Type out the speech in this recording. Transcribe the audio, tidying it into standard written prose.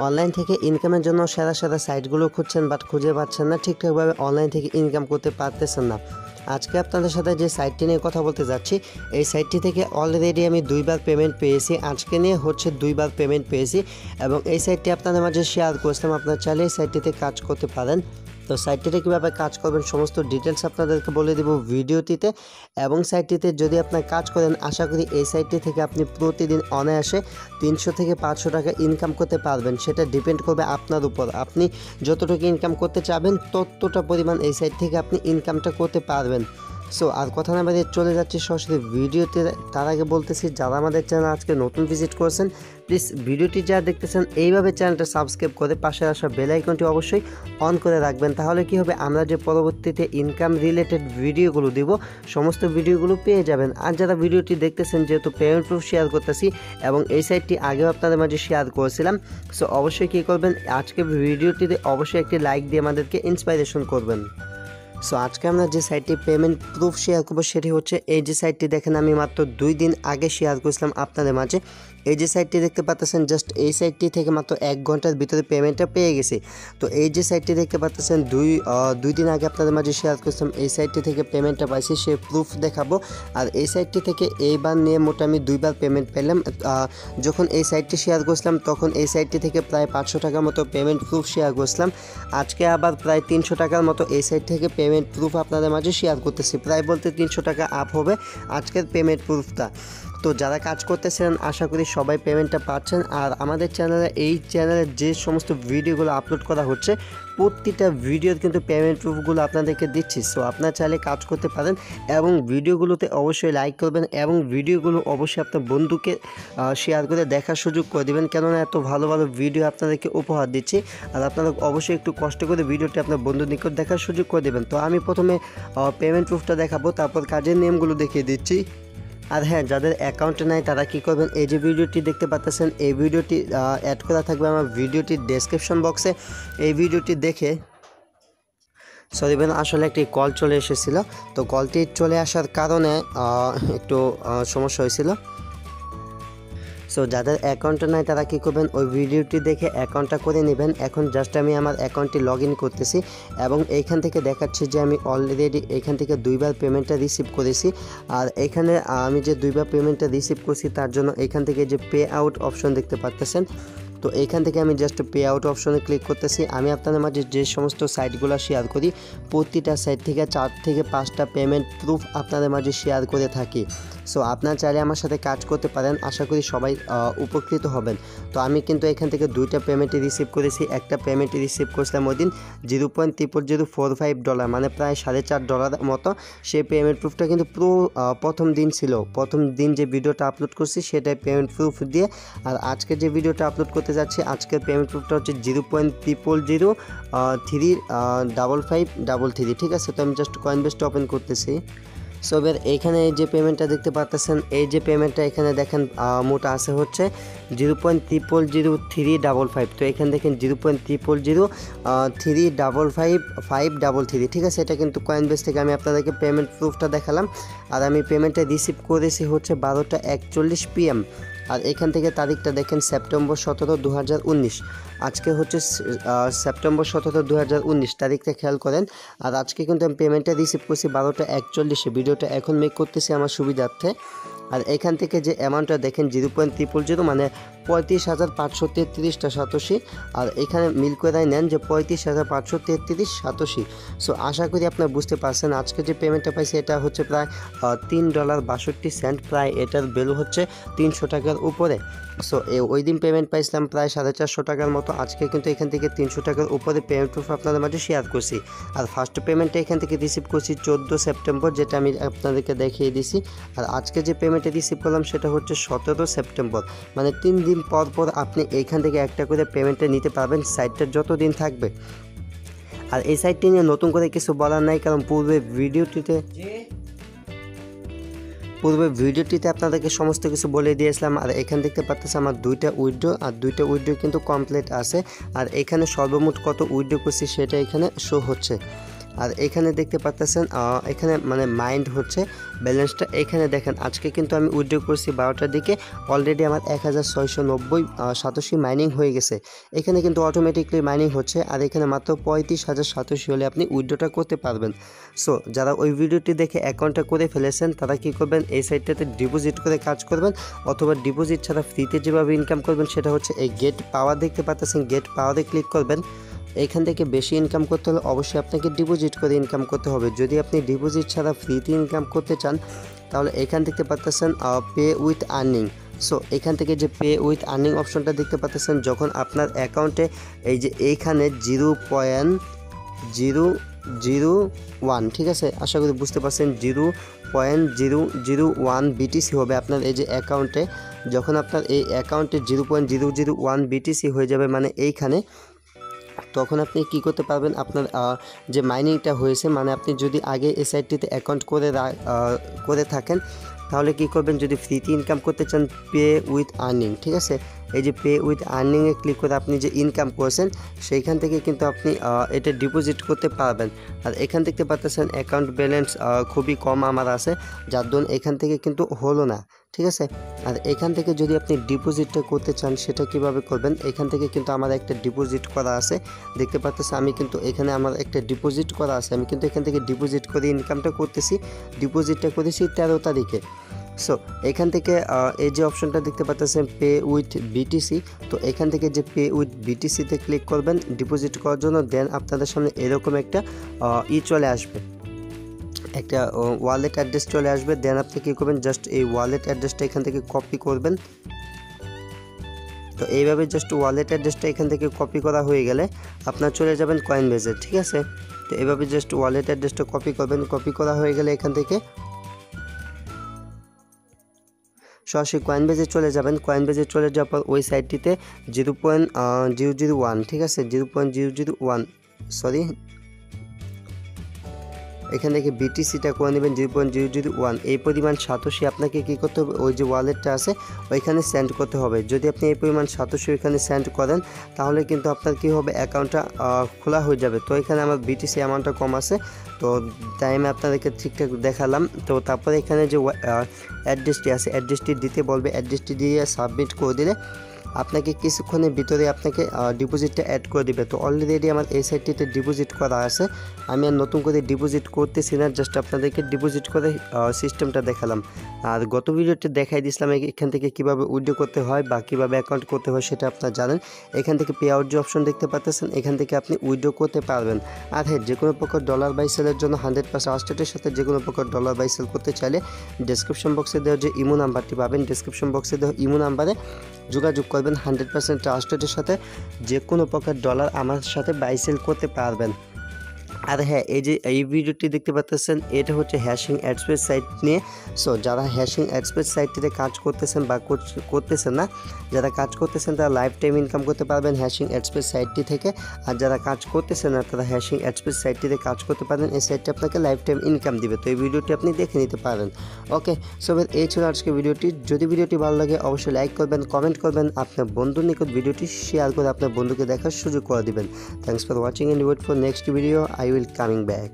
Online থেকে ইনকামের জন্য সেরা সেরা সাইটগুলো খুঁজছেন বাট খুঁজে পাচ্ছেন না, ঠিকঠাকভাবে অনলাইন থেকে ইনকাম করতে পারতেছেন না। আজকে আপনাদের সাথে যে সাইটটি নিয়ে কথা বলতে যাচ্ছি, এই সাইটটি থেকে অলরেডি আমি 2বার পেমেন্ট পেয়েছি। আজকে নিয়ে হচ্ছে 2বার পেমেন্ট পেয়েছি এবং এই সাইটটি আপনাদের মাঝে শেয়ার করছিলাম। আপনারা চাইলে এই সাইটটিতে কাজ করতে পারেন। তো সাইটটিতে কীভাবে কাজ করবেন সমস্ত ডিটেলস আপনাদেরকে বলে দেব ভিডিওটিতে। এবং সাইটটিতে যদি আপনার কাজ করেন, আশা করি এই সাইটটি থেকে আপনি প্রতিদিন অনায়াসে 300 থেকে 500 টাকা ইনকাম করতে পারবেন। সেটা ডিপেন্ড করবে আপনার উপর। আপনি যতটুকু ইনকাম করতে চাবেন ততটা পরিমাণ এই সাইট থেকে আপনি ইনকামটা করতে পারবেন। সো আর কথা না বাড়িয়ে চলে যাচ্ছি সরাসরি ভিডিওতে। তার আগে বলতেছি, যারা আমাদের চ্যানেল আজকে নতুন ভিজিট করছেন, প্লিজ ভিডিওটি যারা দেখতেছেন এইভাবে চ্যানেলটা সাবস্ক্রাইব করে পাশে আসা বেল আইকনটি অবশ্যই অন করে রাখবেন। তাহলে কি হবে, আমরা যে পরবর্তীতে ইনকাম রিলেটেড ভিডিওগুলো দিব সমস্ত ভিডিওগুলো পেয়ে যাবেন। আর যারা ভিডিওটি দেখতেছেন, যেহেতু পেমেন্ট প্রুফ শেয়ার করতেছি এবং এই সাইটটি আগেও আপনাদের মাঝে শেয়ার করেছিলাম, সো অবশ্যই কী করবেন, আজকে ভিডিওটিতে অবশ্যই একটি লাইক দিয়ে আমাদেরকে ইন্সপাইরেশন করবেন। সো আজকে আমরা যে সাইটটি পেমেন্ট প্রুফ শেয়ার করবো সেটি হচ্ছে এই যে সাইটটি দেখেন, আমি মাত্র 2 দিন আগে শেয়ার করেছিলাম আপনাদের মাঝে। এই যে সাইটটি দেখতে পাচ্ছেন, জাস্ট এই সাইটটি থেকে মাত্র 1 ঘন্টার ভিতরে পেমেন্টটা পেয়ে গেছি। তো এই যে সাইটটি দেখতে পাচ্ছেন, দুই দিন আগে আপনাদের মাঝে শেয়ার করেছিলাম, এই সাইটটি থেকে পেমেন্টটা পাইছি, সে প্রুফ দেখাবো। আর এই সাইটটি থেকে এইবার নিয়ে মোটামুটি 2বার পেমেন্ট পেলাম। যখন এই সাইটটি শেয়ার করছিলাম তখন এই সাইটটি থেকে প্রায় 500 টাকার মতো পেমেন্ট প্রুফ শেয়ার করছিলাম। আজকে আবার প্রায় 300 টাকার মতো এই সাইট থেকে পেমেন্ট প্রুফ আপনাদের মাঝে শেয়ার করতেছি। প্রায় বলতে 300 টাকা আপ হবে আজকের পেমেন্ট প্রুফটা। তো যারা কাজ করতেছেন আশা করি সবাই পেমেন্টটা পাচ্ছেন। আর আমাদের এই চ্যানেলে যে সমস্ত ভিডিওগুলো আপলোড করা হচ্ছে প্রতিটা ভিডিওর কিন্তু পেমেন্ট প্রুফগুলো আপনাদেরকে দিচ্ছি। সো আপনারা চাইলে কাজ করতে পারেন এবং ভিডিওগুলোতে অবশ্যই লাইক করবেন এবং ভিডিওগুলো অবশ্যই আপনার বন্ধুকে শেয়ার করে দেখার সুযোগ করে দেবেন, কেননা এত ভালো ভালো ভিডিও আপনাদেরকে উপহার দিচ্ছি। আর আপনারা অবশ্যই একটু কষ্ট করে ভিডিওটি আপনার বন্ধুর নিকট দেখার সুযোগ করে দেবেন। তো আমি প্রথমে পেমেন্ট প্রুফটা দেখাবো, তারপর কাজের নিয়মগুলো দেখিয়ে দিচ্ছি। আর হ্যাঁ, যাদের অ্যাকাউন্ট নাই তারা কী করবেন, এই যে ভিডিওটি দেখতে পাচ্ছেন এই ভিডিওটি অ্যাড করা থাকবে আমার ভিডিওটির ডেসক্রিপশন বক্সে। এই ভিডিওটি দেখে আসলে একটি কল চলে এসেছিলো, তো কলটি চলে আসার কারণে একটু সমস্যা হয়েছিল। সো যাদের অ্যাকাউন্ট নাই তারা কী করবেন, ওই ভিডিওটি দেখে অ্যাকাউন্টটা করে নেবেন। এখন জাস্ট আমি আমার অ্যাকাউন্টটি লগ ইন করতেছি এবং এইখান থেকে দেখাচ্ছি যে আমি অলরেডি এইখান থেকে 2বার পেমেন্টটা রিসিভ করেছি। আর এখানে আমি যে 2বার পেমেন্টটা রিসিভ করছি তার জন্য এইখান থেকে যে পে আউট অপশন দেখতে পাচ্ছেন, তো এইখান থেকে আমি জাস্ট পে আউট অপশনে ক্লিক করতেছি। আমি আপনাদের মাঝে যে সমস্ত সাইটগুলো শেয়ার করি প্রতিটা সাইট থেকে 4 থেকে 5টা পেমেন্ট প্রুফ আপনাদের মাঝে শেয়ার করে থাকি। সো আপনারা চাইলে আমার সাথে কাজ করতে পারেন, আশা করি সবাই উপকৃত হবেন। তো আমি কিন্তু এখান থেকে 2টা পেমেন্টই রিসিভ করেছি। একটা পেমেন্টই রিসিভ করেছিলাম ওই দিন $0.0045, মানে প্রায় $4.5 মতো। সেই পেমেন্ট প্রুফটা কিন্তু পুরো প্রথম দিন ছিল, প্রথম দিন যে ভিডিওটা আপলোড করছি সেটাই পেমেন্ট প্রুফ দিয়ে। আর আজকে যে ভিডিওটা আপলোড করতে যাচ্ছি আজকের পেমেন্ট প্রুফটা হচ্ছে $0.00035533, ঠিক আছে। তো আমি জাস্ট কয়েনবেসটা ওপেন করতেছি। সো এবার এইখানে যে পেমেন্টটা দেখতে পাচ্ছেন, এই যে পেমেন্টটা এখানে দেখেন মোট আছে হচ্ছে $0.000355। তো এখানে দেখেন $0.00035533, ঠিক আছে। এটা কিন্তু কয়েনবেস থেকে আমি আপনাদেরকে পেমেন্ট প্রুফটা দেখালাম। আর আমি পেমেন্টটা রিসিভ করেছি হচ্ছে 12টা 41 PM। আর এখান থেকে তারিখটা দেখেন সেপ্টেম্বর 17, 2019। আজকে হচ্ছে সেপ্টেম্বর 17, 2019 তারিখটা খেয়াল করেন। আর আজকে কিন্তু আমি পেমেন্টটা রিসিভ করছি 12টা 41। ভিডিওটা এখন মেক করতেছি আমার সুবিধার্থে। আর এখান থেকে যে অ্যামাউন্টটা দেখেন 0.000 মানে 35,533টা সাতোশি। আর এখানে মিল করে নেন যে 35,533 সাতোশি। সো আশা করি আপনারা বুঝতে পারছেন আজকে যে পেমেন্টটা পাইছি এটা হচ্ছে প্রায় $3.62, প্রায় এটার ভ্যালু হচ্ছে 300 টাকার উপরে। সো ওই দিন পেমেন্ট পাইছিলাম প্রায় 450 টাকার মতো। আজকে কিন্তু এখান থেকে 300 টাকার উপরে পেমেন্ট প্রুফ আপনাদের মাঝে শেয়ার করছি। আর ফার্স্ট পেমেন্টটা এখান থেকে রিসিভ করছি 14 সেপ্টেম্বর, যেটা আমি আপনাদেরকে দেখিয়ে দিছি। আর আজকে যে পেমেন্টটা রিসিভ করলাম সেটা হচ্ছে 17 সেপ্টেম্বর, মানে 3 দিন পর পর আপনি এইখান থেকে একটা করে পেমেন্টটা নিতে পারবেন সাইটটা যত দিন থাকবে। আর এই সাইটটি নিয়ে নতুন করে কিছু বলার নাই, কারণ পূর্বে ভিডিওটিতে আপনাদেরকে সমস্ত কিছু বলে দিয়েছিলাম। আর এখানে দেখতে পাচ্ছেন আমার 2টা উইথড্র, আর 2টা উইথড্র কিন্তু কমপ্লিট আছে। আর এখানে সর্বমোট কত উইথড্র করছি সেটা এখানে শো হচ্ছে। আর এখানে দেখতে পাচ্ছেন এখানে মানে মাইন্ড হচ্ছে ব্যালেন্সটা। এখানে দেখেন আজকে কিন্তু আমি উইথড্র করছি 12টার দিকে, অলরেডি আমার 1690 সাতোশি মাইনিং হয়ে গেছে। এখানে কিন্তু অটোমেটিকলি মাইনিং হচ্ছে, আর এখানে মাত্র 35,000 সাতোশি হলে আপনি উইথড্রটা করতে পারবেন। সো যারা ওই ভিডিওটি দেখে অ্যাকাউন্টটা করে ফেলেছেন তারা কি করবেন, এই সাইটটাতে ডিপোজিট করে কাজ করবেন, অথবা ডিপোজিট ছাড়া ফ্রিতে যেভাবে ইনকাম করবেন সেটা হচ্ছে এই গেট পাওয়ার দেখতে পাচ্ছেন, গেট পাওয়ারে ক্লিক করবেন। এইখান থেকে বেশি ইনকাম করতে হলে অবশ্যই আপনাকে ডিপোজিট করে ইনকাম করতে হবে। যদি আপনি ডিপোজিট ছাড়া ফ্রিতে ইনকাম করতে চান তাহলে এখান দেখতে পাচ্ছেন পে উইথ আর্নিং। সো এখান থেকে যে পে উইথ আর্নিং অপশনটা দেখতে পাচ্ছেন, যখন আপনার অ্যাকাউন্টে এই যে এইখানে 0.001, ঠিক আছে, আশা করি বুঝতে পারছেন, 0.001 বিটিসি হবে আপনার এই যে অ্যাকাউন্টে। যখন আপনার এই অ্যাকাউন্টে 0.001 বিটিসি হয়ে যাবে মানে এইখানে, তখন আপনি কি করতে পারবেন, আপনার যে মাইনিংটা হয়েছে, মানে আপনি যদি আগে এই সাইটটিতে অ্যাকাউন্ট করে থাকেন তাহলে কি করবেন, যদি ফ্রিতে ইনকাম করতে চান পে উইথ আর্নিং, ঠিক আছে, এই যে পে উইথ আর্নিংয়ে ক্লিক করে আপনি যে ইনকাম করেছেন সেইখান থেকে কিন্তু আপনি এটা ডিপোজিট করতে পারবেন। আর এখান থেকে পাচ্ছেন অ্যাকাউন্ট ব্যালেন্স খুবই কম আমার আছে, যার জন্য এখান থেকে কিন্তু হলো না, ঠিক আছে। আর এখান থেকে যদি আপনি ডিপোজিটটা করতে চান সেটা কিভাবে করবেন, এখান থেকে কিন্তু আমার একটা ডিপোজিট করা আছে, দেখতে পাচ্ছেন আমি কিন্তু এখানে আমার একটা ডিপোজিট করা আছে, আমি কিন্তু এখান থেকে ডিপোজিট করে ইনকামটা করতেছি, ডিপোজিটটা করেছি 13 তারিখে। সো এখান থেকে এই যে অপশনটা দেখতে পাচ্ছেন পে উইথ বিটিসি, তো এখান থেকে যে পে উইথ বিটিসিতে ক্লিক করবেন ডিপোজিট করার জন্য, দেন আপনাদের সামনে এরকম একটা চলে আসবে, একটা ওয়ালেট অ্যাড্রেস চলে আসবে। দেন আপনি কী করবেন, জাস্ট এই ওয়ালেট অ্যাড্রেসটা এখান থেকে কপি করবেন। তো এইভাবে জাস্ট ওয়ালেট অ্যাড্রেসটা এখান থেকে কপি করা হয়ে গেলে আপনার চলে যাবেন কয়েনবেজে, ঠিক আছে। তো এইভাবে জাস্ট ওয়ালেট অ্যাড্রেসটা কপি করবেন, কপি করা হয়ে গেলে এখান থেকে সরাসরি কয়েনবেজে চলে যাবেন। কয়েনবেজে চলে যাওয়ার পর ওই সাইটটিতে 0.001, ঠিক আছে, 0.001 সরি, এখান থেকে বিটিসিটা করে নেবেন 0.001। এই পরিমাণ সাতোশি আপনাকে কী করতে হবে, ওই যে ওয়ালেটটা আছে ওইখানে সেন্ড করতে হবে। যদি আপনি এই পরিমাণ সাতোশি ওইখানে সেন্ড করেন তাহলে কিন্তু আপনার কী হবে, অ্যাকাউন্টটা খোলা হয়ে যাবে। তো এখানে আমার বিটিসি অ্যামাউন্টটা কম আছে, তো তাই আমি আপনাদেরকে ঠিকঠাক দেখালাম। তো তারপরে এখানে যে অ্যাড্রেসটি আছে অ্যাড্রেসটি দিতে বলবে, অ্যাড্রেসটি দিয়ে সাবমিট করে দিলে আপনাকে কিছুক্ষণের ভিতরে আপনাকে ডিপোজিটটা অ্যাড করে দিবে। তো অলরেডি আমার এই সাইটটিতে ডিপোজিট করা আছে, আমি আর নতুন করে ডিপোজিট করতেছি না, জাস্ট আপনাদেরকে ডিপোজিট করে সিস্টেমটা দেখালাম। আর গত ভিডিওতে দেখাই দিয়েছিলাম এখান থেকে কীভাবে উইথড্র করতে হয় বা কীভাবে অ্যাকাউন্ট করতে হয় সেটা আপনারা জানেন। এখান থেকে পে আউট যে অপশন দেখতে পাচ্ছেন এখান থেকে আপনি উইথড্র করতে পারবেন। আর হ্যাঁ, যে কোনো প্রকার ডলার বাই সেলের জন্য 100% আস্টেটের সাথে যে কোনো প্রকার ডলার বাই সেল করতে চাইলে ডেসক্রিপশন বক্সে দেওয়া যে ইমো নাম্বারটি পাবেন, ডেসক্রিপশন বক্সে দেওয়া ইমো নাম্বারে যোগাযোগ করবেন। 100% ট্রাস্টেডের সাথে যে কোনো প্রকার ডলার আমার সাথে বাই সেল করতে পারবেন। আর হ্যাঁ, এই যে এই ভিডিওটি দেখতে পাচ্ছেন এটা হচ্ছে হ্যাশিং অ্যাডস্পেস সাইট নিয়ে। সো যারা হ্যাশিং অ্যাডস্পেস সাইটটিতে কাজ করতেছেন বা করতেছেন না, যারা কাজ করতেছেন তারা লাইফ টাইম ইনকাম করতে পারবেন হ্যাশিং অ্যাডস্পেস সাইটটি থেকে। আর যারা কাজ করতেছেন না তারা হ্যাশিং অ্যাডস্পেস সাইটটিতে কাজ করতে পারেন, এই সাইটটি আপনাকে লাইফ টাইম ইনকাম দিবে। তো এই ভিডিওটি আপনি দেখে নিতে পারেন। ওকে, সো এই ছিল আজকে ভিডিওটি। যদি ভিডিওটি ভালো লাগে অবশ্যই লাইক করবেন, কমেন্ট করবেন, আপনার বন্ধুর নিকট ভিডিওটি শেয়ার করে আপনার বন্ধুকে দেখার সুযোগ করে দিবেন। Thanks for watching and wait for next video, I will coming back.